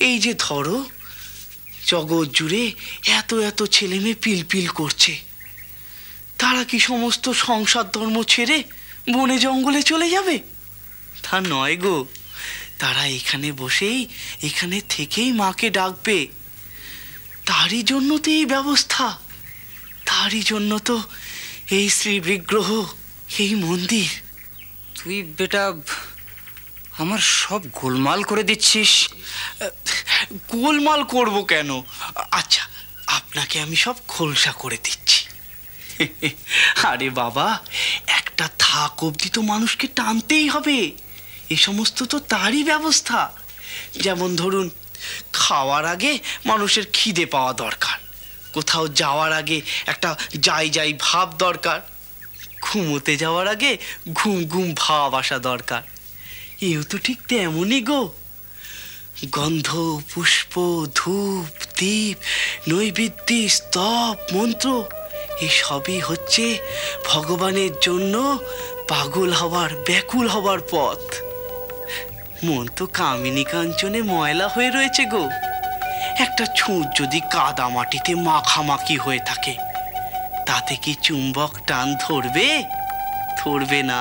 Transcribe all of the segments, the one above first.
এই যে ধরো জগৎ জুড়ে এত এত ছেলে মেয়ে পিলপিল করছে, তারা কি সমস্ত সংসার ধর্ম ছেড়ে বনে জঙ্গলে চলে যাবে? তা নয় গো, তারা এখানে বসেই এখানে থেকেই মাকে ডাকবে। তারই জন্য তো এই ব্যবস্থা, তারই জন্য তো এই শ্রী বিগ্রহ, এই মন্দির। তুই বেটা আমার সব গোলমাল করে দিচ্ছিস। গোলমাল করব কেন? আচ্ছা, আপনাকে আমি সব খোলসা করে দিচ্ছি। আরে বাবা, একটা থাক অবধি তো মানুষকে টানতেই হবে। এ সমস্ত তো তারই ব্যবস্থা। যেমন ধরুন, খাওয়ার আগে মানুষের খিদে পাওয়া দরকার, কোথাও যাওয়ার আগে একটা যাই যাই ভাব দরকার, ঘুমোতে যাওয়ার আগে ঘুম ঘুম ভাব আসা দরকার। এও তো ঠিক তেমনই গো। গন্ধ, পুষ্প, ধূপ, দীপ, নৈবেদ্য, স্তব, মন্ত্র এসবই হচ্ছে ভগবানের জন্য পাগল হওয়ার, ব্যাকুল হওয়ার পথ। মন তো কামিনী কাঞ্চনে ময়লা হয়ে রয়েছে গো। একটা ছুঁচ যদি কাদা মাটিতে মাখামাখি হয়ে থাকে, তাতে কি চুম্বক টান ধরবে? ধরবে না।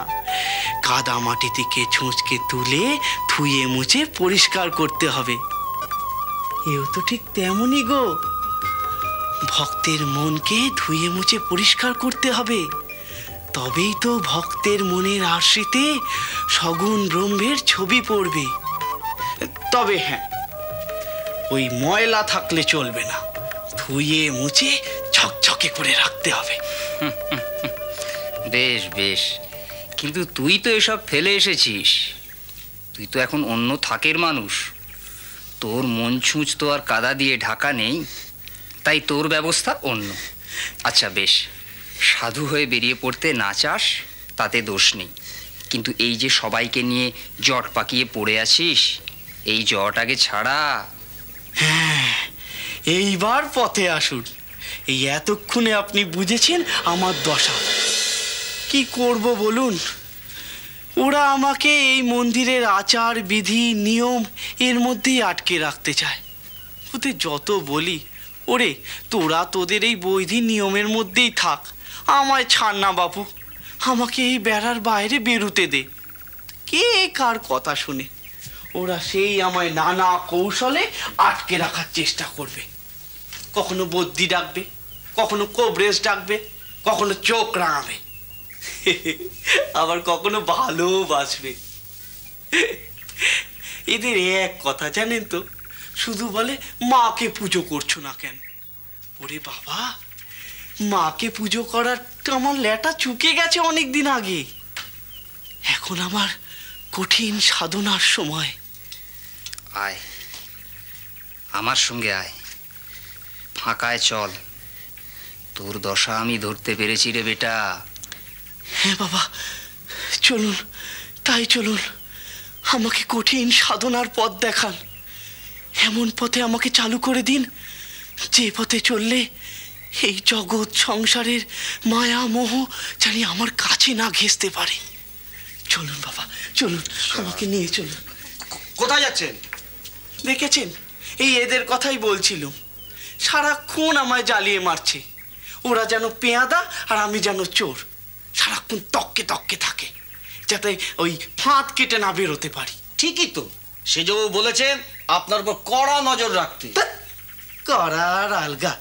কাদা মাটি থেকে ছুঁচকে তুলে ধুয়ে মুছে পরিষ্কার করতে হবে। এও তো ঠিক তেমনই গো, ভক্তের মনকে ধুয়ে মুছে পরিষ্কার করতে হবে, তবেই তো ভক্তের মনের আশ্রিতে সগুণ ব্রহ্মের ছবি পড়বে। তবে হ্যাঁ, ওই ময়লা থাকলে চলবে না, ধুয়ে মুছে ঝকঝকে করে রাখতে হবে। বেশ বেশ, কিন্তু তুই তো এসব ফেলে এসেছিস। তুই তো এখন অন্য থাকের মানুষ, তোর মন ছুঁচ তো আর কাদা দিয়ে ঢাকা নেই, তাই তোর ব্যবস্থা অন্য। আচ্ছা বেশ, সাধু হয়ে বেরিয়ে পড়তে না চাস তাতে দোষ নেই, কিন্তু এই যে সবাইকে নিয়ে জট পাকিয়ে পড়ে আছিস, এই জট আগে ছাড়া। হ্যাঁ, এইবার পথে আসুন। এই এতক্ষণে আপনি বুঝেছেন আমার দশা। কি করব বলুন? ওরা আমাকে এই মন্দিরের আচার বিধি নিয়ম এর মধ্যেই আটকে রাখতে চায়। ওদের যত বলি, ওরে তোরা তোদের এই বৈধি নিয়মের মধ্যেই থাক, আমায় ছাড় না বাপু, আমাকে এই বেড়ার বাইরে বেরুতে দে। কে কার কথা শুনে? ওরা সেই আমায় নানা কৌশলে আটকে রাখার চেষ্টা করবে। কখনো বদ্যি ডাকবে, কখনো কোবরেজ ডাকবে, কখনো চোখ রাঙাবে, আবার কখনো ভালোবাসবে। এদের এক কথা জানেন তো, শুধু বলে মাকে পুজো করছো না কেন? ওরে বাবা, মাকে পুজো করার আমার লেটা চুকে গেছে অনেক দিন আগে। এখন আমার কঠিন সাধনার সময়। আয় আমার সঙ্গে আয়, ফাঁকায় চল, তোর দশা আমি ধরতে পেরেছি রে বেটা। হ্যাঁ বাবা, চলুন, তাই চলুন, আমাকে কঠিন সাধনার পথ দেখান। এমন পথে আমাকে চালু করে দিন, যে পথে চললে এই জগৎ সংসারের মায়া মোহ জানি আমার কাছে না ঘেঁষতে পারে। চলুন বাবা, চলুন, আমাকে নিয়ে চলুন। কোথায় যাচ্ছেন? দেখেছেন, এই এদের কথাই বলছিল। সারাক্ষণ আমায় জ্বালিয়ে মারছে। ওরা যেন পেয়াদা আর আমি যেন চোর, সারাক্ষণ তককে তককে থাকে, যাতে ওই ফাঁদ কেটে না বেরোতে পারি। ঠিকই তো, সেজন্য বলেছেন আপনার উপর কড়া নজর রাখতে। করার আলগা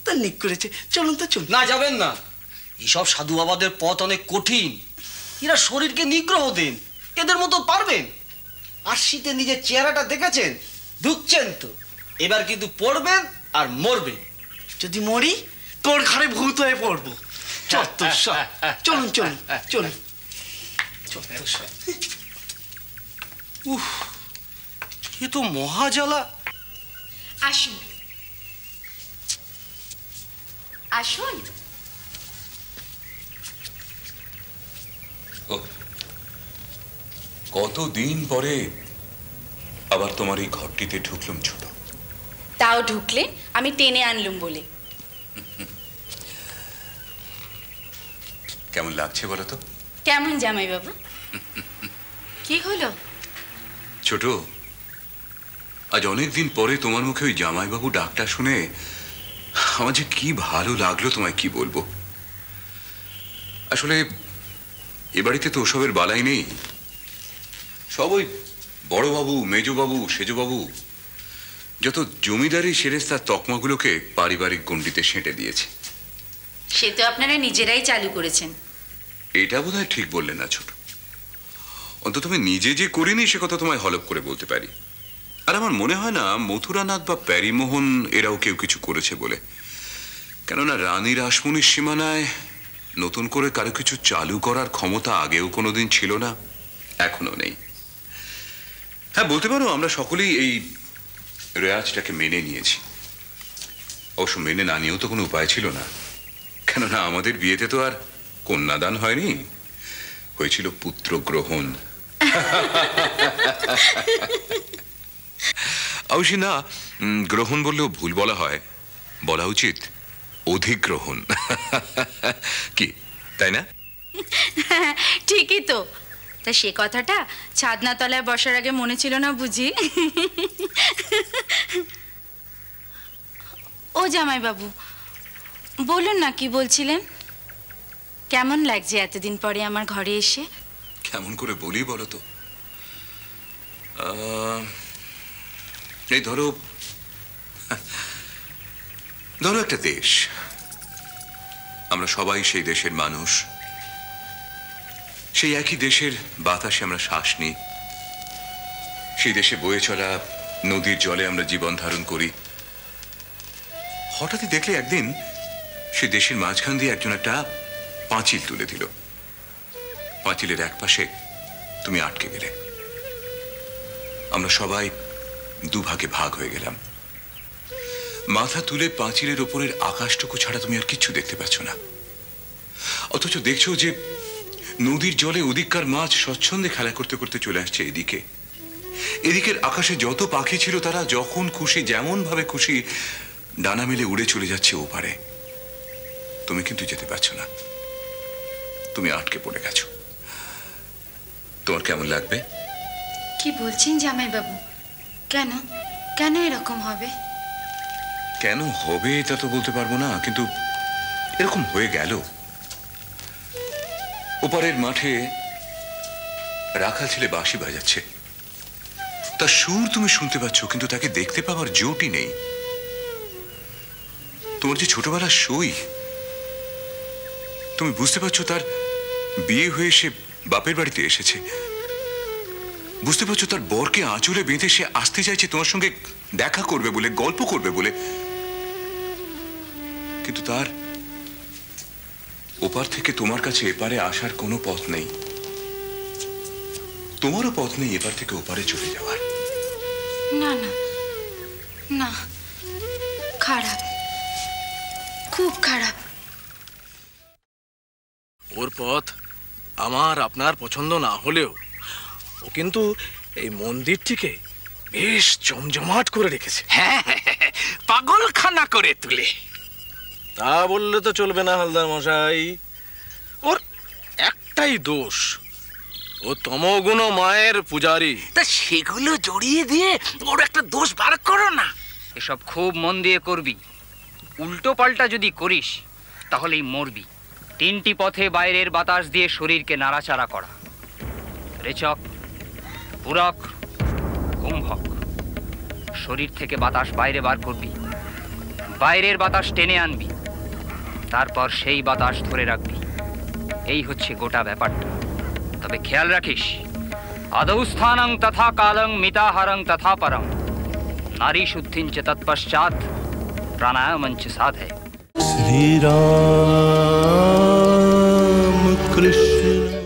তা নিক করেছে। চলুন তো, চলুন। না, যাবেন না। এইসব সাধু বাবাদের পথ অনেক কঠিন, এরা শরীরকে নিগ্রহ দেন, এদের মতো পারবেন? আর শীতে নিজের চেহারাটা দেখেছেন, ঢুকছেন তো, এবার কিন্তু পড়বেন আর মরবেন। যদি মরি তোর ঘরে ভূত হয়ে পড়বো। চত্বর সব। চলুন চলুন চলুন। চত্বর সব। উফ, এ তো মহাজ্বালা। আসুন আসুন। কতদিন পরে আবার তোমার এই ঘরটিতে ঢুকলাম ছোট। তাও ঢুকলে আমি টেনে আনলুম বলে। কেমন লাগছে বলো তো? কেমন জামাই বাবু? কি হলো? ছোট, আজ অনেকদিন পরে তোমার মুখে ওই জামাইবাবু ডাকটা শুনে আমার যে কি ভালো লাগলো তোমায় কি বলবো। আসলে এ বাড়িতে তো ওসবের বালাই নেই, সব ওই বড়বাবু, মেজবাবু, সেজবাবু যত জমিদারি সেরেস তার তকমাগুলোকে পারিবারিক গণ্ডিতে সেঁটে দিয়েছে। সে তো আপনারা নিজেরাই চালু করেছেন। এটা বোধহয় ঠিক বললে না ছোট, অন্তত আমি নিজে যে করিনি সে কথা তোমায় হলপ করে বলতে পারি। আর আমার মনে হয় না মথুরানাথ বা প্যারিমোহন এরাও কেউ কিছু করেছে বলে, কেননা রানী রাসমণির সীমানায় নতুন করে কারো কিছু চালু করার ক্ষমতা আগেও কোনোদিন ছিল না, এখনো নেই। হ্যাঁ, বলতে পারো আমরা সকলেই এই রেওয়াজটাকে মেনে নিয়েছি। অবশ্য মেনে না নিয়েও তো কোনো উপায় ছিল না, কেননা আমাদের বিয়েতে তো আর কন্যাদান হয়নি, হয়েছিল পুত্র গ্রহণ। অবশ্যই না, গ্রহণ বললেও ভুল বলা হয়, বলা উচিত অধিগ্রহণ। কি তাই না? ঠিকই তো। তা সে কথাটা ছাদনা তলায় বসার আগে মনে ছিল না বুঝি? ও জামাইবাবু, বলুন না কি বলছিলেন? কেমন লাগছে এতদিন পরে আমার ঘরে এসে? কেমন করে বলি বলো তো? এই ধরো একটা দেশ, আমরা সবাই সেই দেশের মানুষ, সেই একই দেশের বাতাসে আমরা শ্বাস নিই, সেই দেশে বয়ে চলা নদীর জলে আমরা জীবন ধারণ করি। হঠাৎই দেখলে একদিন সে দেশের মাঝখান দিয়ে একজন একটা পাঁচিল তুলে দিল, পাঁচিলের এক পাশে তুমি আটকে গেলে, আমরা সবাই দুভাগে ভাগ হয়ে গেলাম। মাথা তুলে পাঁচিলের ওপরের আকাশটুকু ছাড়া তুমি আর কিচ্ছু দেখতে পাচ্ছ না, অথচ দেখছো যে নদীর জলে ওদিককার মাছ স্বচ্ছন্দে খেলা করতে করতে চলে আসছে এদিকে। এদিকের আকাশে যত পাখি ছিল তারা যখন খুশি যেমন ভাবে খুশি ডানা মেলে উড়ে চলে যাচ্ছে ওপারে। তুমি কিন্তু যেতে পারছো না, তুমি আটকে পড়ে গেছো। তোমার কেমন লাগবে? কি বলছেন জামাইবাবু? কেন কেন এরকম হবে? কেন হবে তা তো বলতে পারবো না, কিন্তু এরকম হয়ে গেল। ওপারের মাঠে রাখাল ছেলে বাঁশি বাজাচ্ছে, তার সুর তুমি শুনতে পাচ্ছ, কিন্তু তাকে দেখতে পাওয়ার জোটই নেই। তোমার যে ছোটবেলার সই, তুমি বুঝতে পারছো তার বিয়ে হয়ে সে বাপের বাড়িতে এসেছে, বুঝতে পারছো তার বরকে আঁচড়ে বেঁধে সে আসতে চাইছে তোমার সঙ্গে দেখা করবে বলে, গল্প করবে বলে, কিন্তু তার ওপার থেকে তোমার কাছে এপারে আসার কোনো পথ নেই, তোমারও পথ নেই এপার থেকে ওপারে চলে যাওয়ার। না না না, খারাপ, খুব খারাপ। ওর পথ আমার আপনার পছন্দ না হলেও ও কিন্তু এই মন্দিরটিকে বেশ জমজমাট করে রেখেছে। হ্যাঁ, পাগলখানা করে তুলে। তা বললে তো চলবে না হালদার মশাই, ওর একটাই দোষ, ও তমগুণ মায়ের পূজারী। তা সেগুলো জড়িয়ে দিয়ে ওর একটা দোষ বার করো না। এসব খুব মন দিয়ে করবি, উল্টো পাল্টা যদি করিস তাহলেই মরবি। 3টি পথে বাইরের বাতাস দিয়ে শরীরকে নাড়াচাড়া করা, রেচক, পুরক, কুম্ভক। শরীর থেকে বাতাস বাইরে বার করবি, বাইরের বাতাস টেনে আনবি, তারপর সেই বাতাস ধরে রাখবি। এই হচ্ছে গোটা ব্যাপারটা। তবে খেয়াল রাখিস, আদৌ স্থানং তথা কালং মিতাহারং তথা পরং নারী শুদ্ধিঞ্চ তৎপশ্চাৎ প্রাণায়ামঞ্চ সাধে। श्री राम कृष्ण